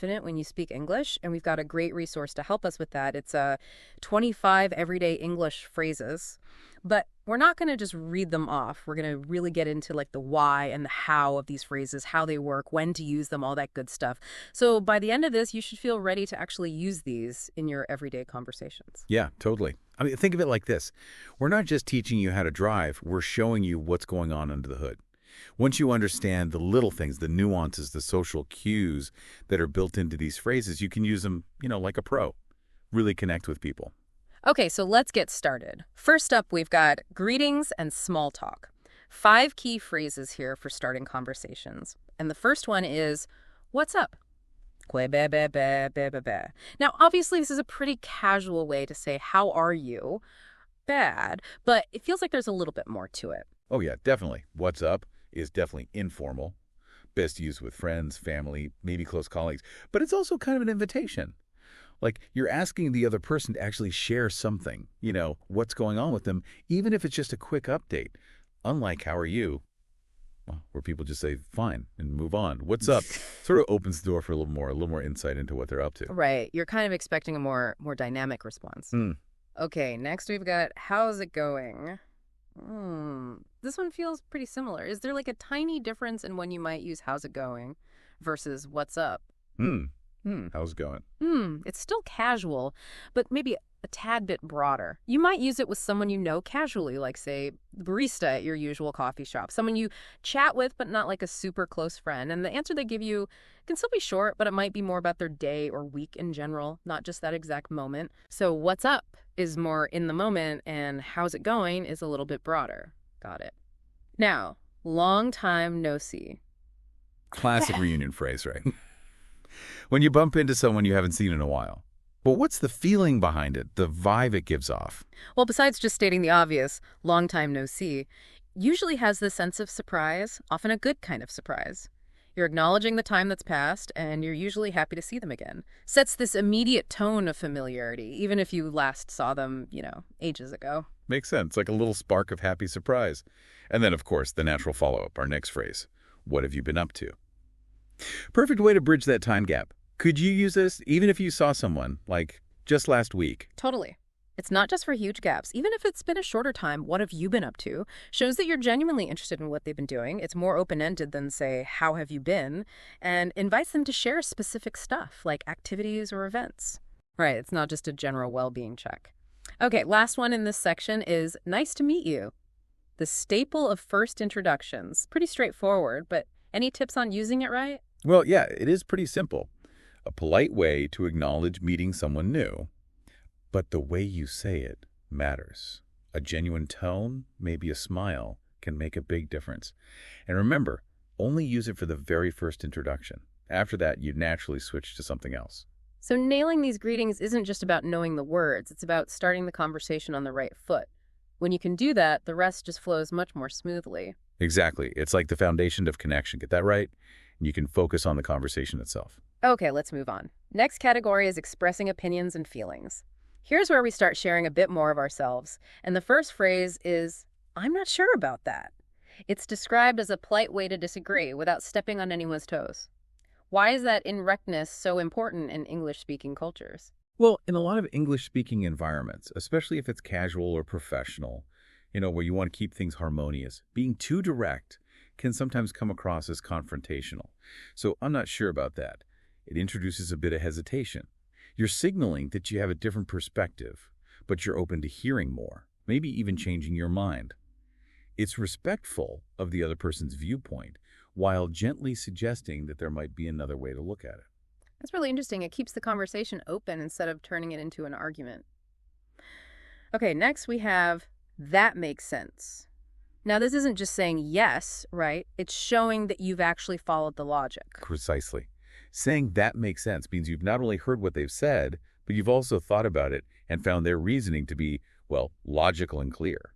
confident when you speak English, and we've got a great resource to help us with that. It's 25 everyday English phrases. But we're not going to just read them off. We're going to really get into like the why and the how of these phrases, how they work, when to use them, all that good stuff. So by the end of this, you should feel ready to actually use these in your everyday conversations. Yeah, totally. I mean, think of it like this. We're not just teaching you how to drive, we're showing you what's going on under the hood. Once you understand the little things, the nuances, the social cues that are built into these phrases, you can use them, like a pro. Really connect with people. Okay, so let's get started. First up, we've got greetings and small talk. 5 key phrases here for starting conversations. And the first one is, what's up? Now, obviously, this is a pretty casual way to say, how are you? Bad, but it feels like there's a little bit more to it. Oh, yeah, definitely. What's up is definitely informal. Best used with friends, family, maybe close colleagues. But it's also kind of an invitation. Like you're asking the other person to actually share something, what's going on with them, even if it's just a quick update. Unlike how are you, well, where people just say fine and move on. What's up sort of opens the door for a little more insight into what they're up to. Right. You're kind of expecting a more dynamic response. Okay, next we've got how's it going? This one feels pretty similar. Is there like a tiny difference in when you might use how's it going versus what's up? How's it going? It's still casual, but maybe a tad bit broader. You might use it with someone you know casually, like, say, the barista at your usual coffee shop, someone you chat with, but not like a super close friend. And the answer they give you can still be short, but it might be more about their day or week in general, not just that exact moment. So what's up is more in the moment, and how's it going is a little bit broader. Got it. Now, long time no see. Classic reunion phrase, right? When you bump into someone you haven't seen in a while. But what's the feeling behind it, the vibe it gives off? Well, besides just stating the obvious, long time no see, usually has this sense of surprise, often a good kind of surprise. You're acknowledging the time that's passed, and you're usually happy to see them again. Sets this immediate tone of familiarity, even if you last saw them, ages ago. Makes sense, like a little spark of happy surprise. And then, of course, the natural follow-up, our next phrase. What have you been up to? Perfect way to bridge that time gap. Could you use this even if you saw someone, like, just last week? Totally. It's not just for huge gaps. Even if it's been a shorter time, what have you been up to? Shows that you're genuinely interested in what they've been doing. It's more open-ended than, say, how have you been? And invites them to share specific stuff, like activities or events. Right, it's not just a general well-being check. Okay, last one in this section is nice to meet you. The staple of first introductions. Pretty straightforward, but any tips on using it right? Well, yeah, it is pretty simple. A polite way to acknowledge meeting someone new. But the way you say it matters. A genuine tone, maybe a smile, can make a big difference. And remember, only use it for the very first introduction. After that, you naturally switch to something else. So nailing these greetings isn't just about knowing the words. It's about starting the conversation on the right foot. When you can do that, the rest just flows much more smoothly. Exactly. It's like the foundation of connection. Get that right? And you can focus on the conversation itself. Okay, let's move on. Next category is expressing opinions and feelings. Here's where we start sharing a bit more of ourselves. And the first phrase is, I'm not sure about that. It's described as a polite way to disagree without stepping on anyone's toes. Why is that indirectness so important in English-speaking cultures? Well, in a lot of English-speaking environments, especially if it's casual or professional, where you want to keep things harmonious, being too direct can sometimes come across as confrontational. So I'm not sure about that. It introduces a bit of hesitation. You're signaling that you have a different perspective, but you're open to hearing more, maybe even changing your mind. It's respectful of the other person's viewpoint, while gently suggesting that there might be another way to look at it. That's really interesting. It keeps the conversation open instead of turning it into an argument. Okay, next we have, that makes sense. Now, this isn't just saying yes, right? It's showing that you've actually followed the logic. Precisely. Saying that makes sense means you've not only heard what they've said, but you've also thought about it and found their reasoning to be, logical and clear.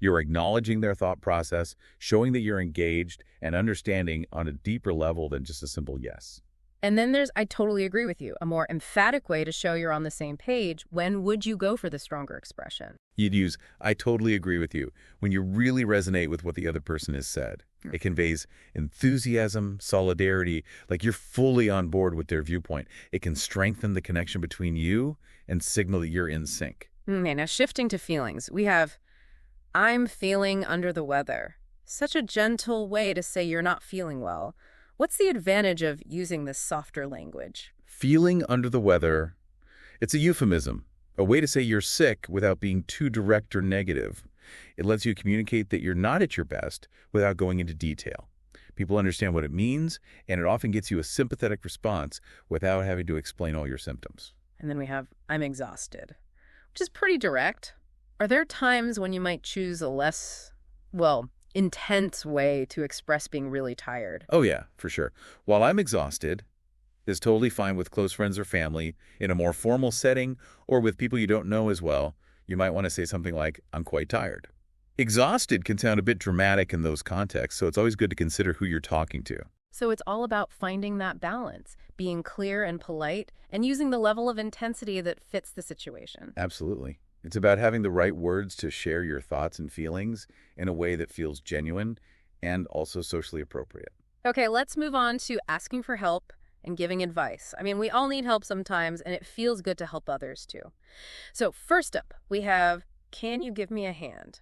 You're acknowledging their thought process, showing that you're engaged and understanding on a deeper level than just a simple yes. And then there's, I totally agree with you, a more emphatic way to show you're on the same page. When would you go for the stronger expression? You'd use, I totally agree with you, when you really resonate with what the other person has said. It conveys enthusiasm, solidarity, like you're fully on board with their viewpoint. It can strengthen the connection between you and signal that you're in sync. Okay, now shifting to feelings, we have, I'm feeling under the weather. Such a gentle way to say you're not feeling well. What's the advantage of using this softer language? Feeling under the weather, it's a euphemism, a way to say you're sick without being too direct or negative. It lets you communicate that you're not at your best without going into detail. People understand what it means, and it often gets you a sympathetic response without having to explain all your symptoms. And then we have, I'm exhausted, which is pretty direct. Are there times when you might choose a less, well, intense way to express being really tired? Oh yeah, for sure. While I'm exhausted is totally fine with close friends or family. In a more formal setting or with people you don't know as well, you might want to say something like, I'm quite tired. Exhausted can sound a bit dramatic in those contexts, so it's always good to consider who you're talking to. So it's all about finding that balance, being clear and polite, and using the level of intensity that fits the situation. Absolutely. It's about having the right words to share your thoughts and feelings in a way that feels genuine and also socially appropriate. Okay, let's move on to asking for help and giving advice. I mean, we all need help sometimes, and it feels good to help others too. So first up, we have, can you give me a hand?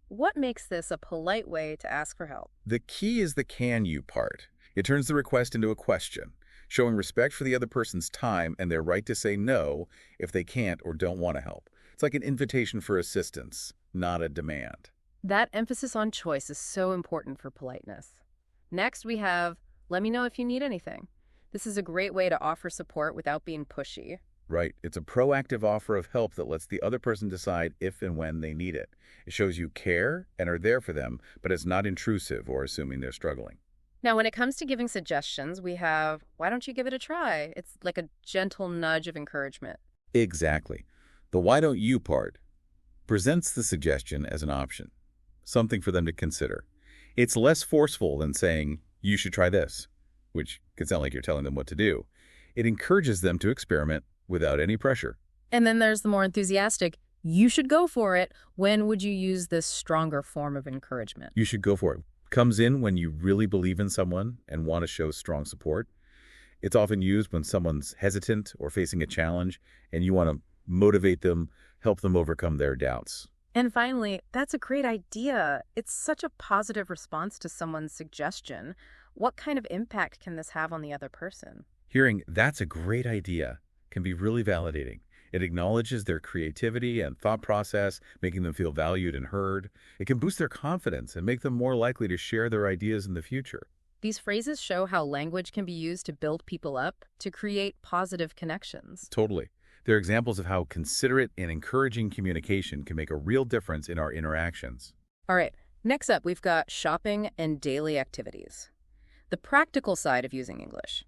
What makes this a polite way to ask for help? The key is the can you part. It turns the request into a question, showing respect for the other person's time and their right to say no if they can't or don't want to help. It's like an invitation for assistance, not a demand. That emphasis on choice is so important for politeness. Next, we have, let me know if you need anything. This is a great way to offer support without being pushy. Right. It's a proactive offer of help that lets the other person decide if and when they need it. It shows you care and are there for them, but it's not intrusive or assuming they're struggling. Now, when it comes to giving suggestions, we have, why don't you give it a try? It's like a gentle nudge of encouragement. Exactly. The why don't you part presents the suggestion as an option, something for them to consider. It's less forceful than saying, you should try this, which could sound like you're telling them what to do. It encourages them to experiment without any pressure. And then there's the more enthusiastic, you should go for it. When would you use this stronger form of encouragement? You should go for it. Comes in when you really believe in someone and want to show strong support. It's often used when someone's hesitant or facing a challenge and you want to motivate them, help them overcome their doubts. And finally, that's a great idea. It's such a positive response to someone's suggestion. What kind of impact can this have on the other person? Hearing, that's a great idea, can be really validating. It acknowledges their creativity and thought process, making them feel valued and heard. It can boost their confidence and make them more likely to share their ideas in the future. These phrases show how language can be used to build people up, to create positive connections. Totally. They're examples of how considerate and encouraging communication can make a real difference in our interactions. All right, next up, we've got shopping and daily activities. The practical side of using English.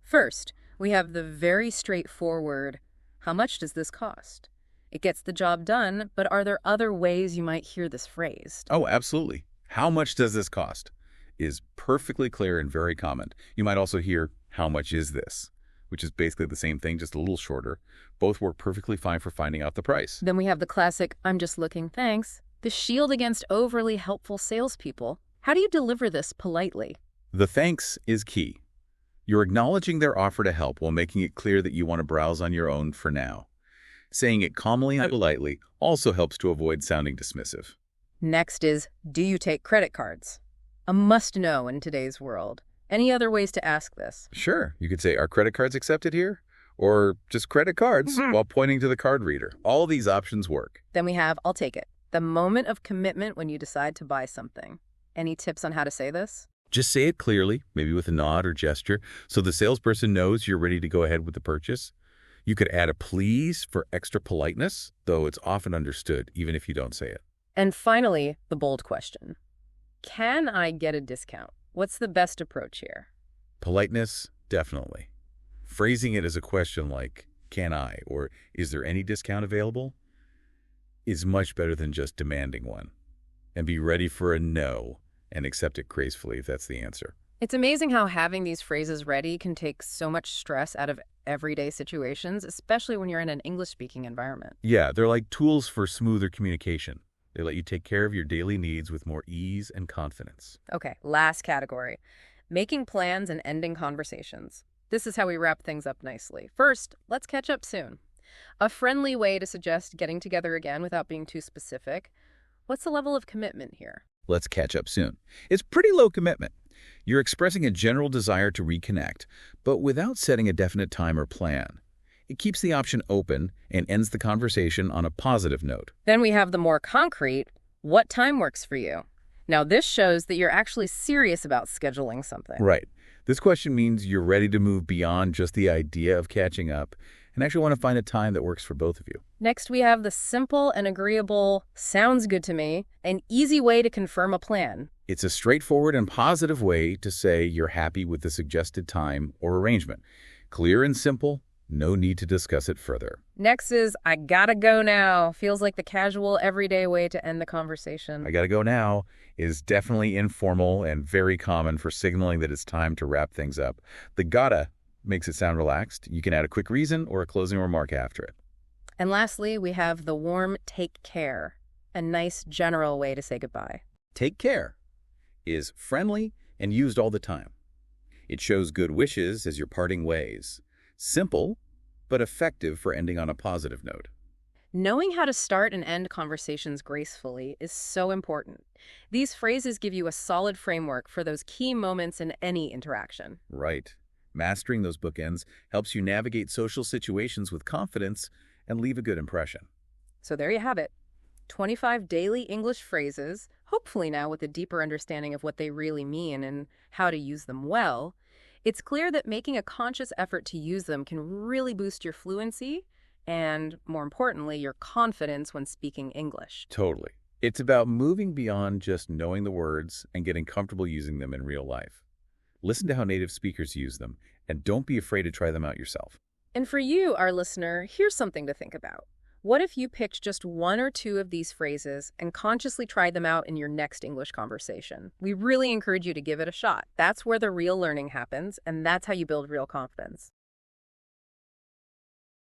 First, we have the very straightforward, how much does this cost? It gets the job done, but are there other ways you might hear this phrased? Oh, absolutely. How much does this cost? Is perfectly clear and very common. You might also hear, how much is this? Which is basically the same thing, just a little shorter. Both work perfectly fine for finding out the price. Then we have the classic, I'm just looking, thanks. The shield against overly helpful salespeople. How do you deliver this politely? The thanks is key. You're acknowledging their offer to help while making it clear that you want to browse on your own for now. Saying it calmly and politely also helps to avoid sounding dismissive. Next is, do you take credit cards? A must-know in today's world. Any other ways to ask this? Sure, you could say, are credit cards accepted here? Or just credit cards while pointing to the card reader. All these options work. Then we have, I'll take it. The moment of commitment when you decide to buy something. Any tips on how to say this? Just say it clearly, maybe with a nod or gesture, so the salesperson knows you're ready to go ahead with the purchase. You could add a please for extra politeness, though it's often understood, even if you don't say it. And finally, the bold question. Can I get a discount? What's the best approach here? Politeness, definitely. Phrasing it as a question like, can I, or is there any discount available, is much better than just demanding one. And be ready for a no and accept it gracefully if that's the answer. It's amazing how having these phrases ready can take so much stress out of everyday situations, especially when you're in an English-speaking environment. Yeah, they're like tools for smoother communication. They let you take care of your daily needs with more ease and confidence. Okay, last category. Making plans and ending conversations. This is how we wrap things up nicely. First, let's catch up soon. A friendly way to suggest getting together again without being too specific. What's the level of commitment here? Let's catch up soon. It's pretty low commitment. You're expressing a general desire to reconnect, but without setting a definite time or plan. It keeps the option open and ends the conversation on a positive note. Then we have the more concrete, what time works for you? Now this shows that you're actually serious about scheduling something. Right. This question means you're ready to move beyond just the idea of catching up and actually want to find a time that works for both of you. Next we have the simple and agreeable, sounds good to me, an easy way to confirm a plan. It's a straightforward and positive way to say you're happy with the suggested time or arrangement. Clear and simple, no need to discuss it further. Next is, I gotta go now. Feels like the casual, everyday way to end the conversation. I gotta go now is definitely informal and very common for signaling that it's time to wrap things up. The gotta makes it sound relaxed. You can add a quick reason or a closing remark after it. And lastly, we have the warm take care, a nice general way to say goodbye. Take care is friendly and used all the time. It shows good wishes as you're parting ways. Simple, but effective for ending on a positive note. Knowing how to start and end conversations gracefully is so important. These phrases give you a solid framework for those key moments in any interaction. Right. Mastering those bookends helps you navigate social situations with confidence and leave a good impression. So there you have it. 25 daily English phrases, hopefully now with a deeper understanding of what they really mean and how to use them well. It's clear that making a conscious effort to use them can really boost your fluency and, more importantly, your confidence when speaking English. Totally. It's about moving beyond just knowing the words and getting comfortable using them in real life. Listen to how native speakers use them, and don't be afraid to try them out yourself. And for you, our listener, here's something to think about. What if you picked just one or two of these phrases and consciously tried them out in your next English conversation? We really encourage you to give it a shot. That's where the real learning happens, and that's how you build real confidence.